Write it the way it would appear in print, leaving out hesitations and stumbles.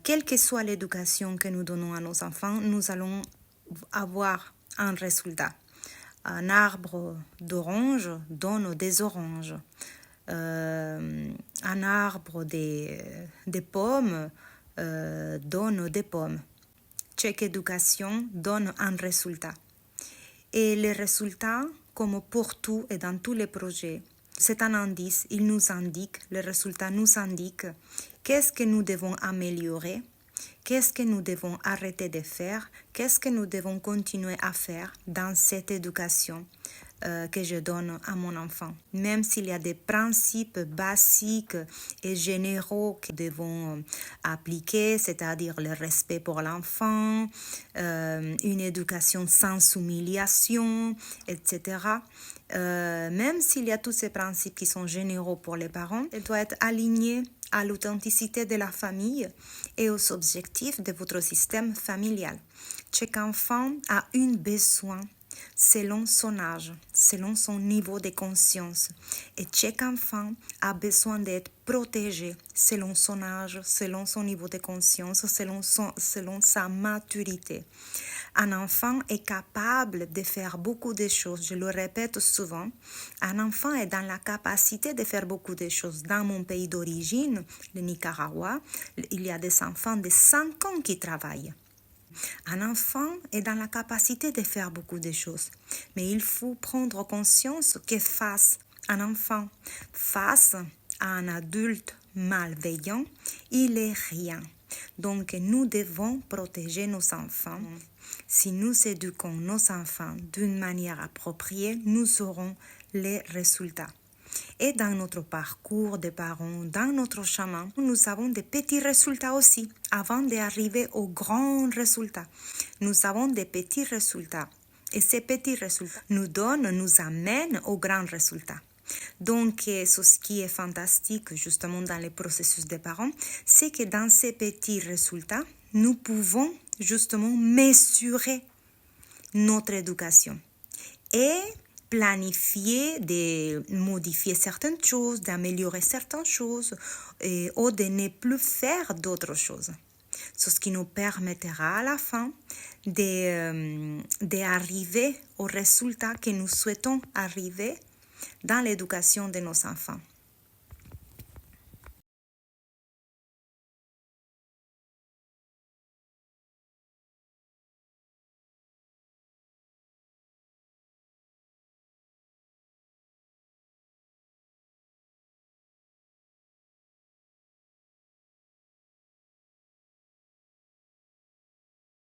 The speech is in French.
Quelle que soit l'éducation que nous donnons à nos enfants, nous allons avoir un résultat. Un arbre d'orange donne des oranges. Un arbre de pommes donne des pommes. Chaque éducation donne un résultat. Et les résultats, comme pour tout et dans tous les projets, c'est un indice, il nous indique, le résultat nous indique qu'est-ce que nous devons améliorer, qu'est-ce que nous devons arrêter de faire, qu'est-ce que nous devons continuer à faire dans cette éducation que je donne à mon enfant. Même s'il y a des principes basiques et généraux que nous devons appliquer, c'est-à-dire le respect pour l'enfant, une éducation sans humiliation, etc. Même s'il y a tous ces principes qui sont généraux pour les parents, il doit être aligné à l'authenticité de la famille et aux objectifs de votre système familial. Chaque enfant a un besoin selon son âge, selon son niveau de conscience. Et chaque enfant a besoin d'être protégé selon son âge, selon son niveau de conscience, selon sa maturité. Un enfant est capable de faire beaucoup de choses. Je le répète souvent, un enfant est dans la capacité de faire beaucoup de choses. Dans mon pays d'origine, le Nicaragua, il y a des enfants de 5 ans qui travaillent. Un enfant est dans la capacité de faire beaucoup de choses, mais il faut prendre conscience que face à un enfant, face à un adulte malveillant, il est rien. Donc nous devons protéger nos enfants. Si nous éduquons nos enfants d'une manière appropriée, nous aurons les résultats. Et dans notre parcours de parents, dans notre chemin, nous avons des petits résultats aussi, avant d'arriver aux grands résultats. Nous avons des petits résultats. Et ces petits résultats nous amènent aux grands résultats. Donc, ce qui est fantastique justement dans le processus des parents, c'est que dans ces petits résultats, nous pouvons justement mesurer notre éducation. Et planifier, de modifier certaines choses, d'améliorer certaines choses ou de ne plus faire d'autres choses. C'est ce qui nous permettra à la fin d'arriver au résultat que nous souhaitons arriver dans l'éducation de nos enfants.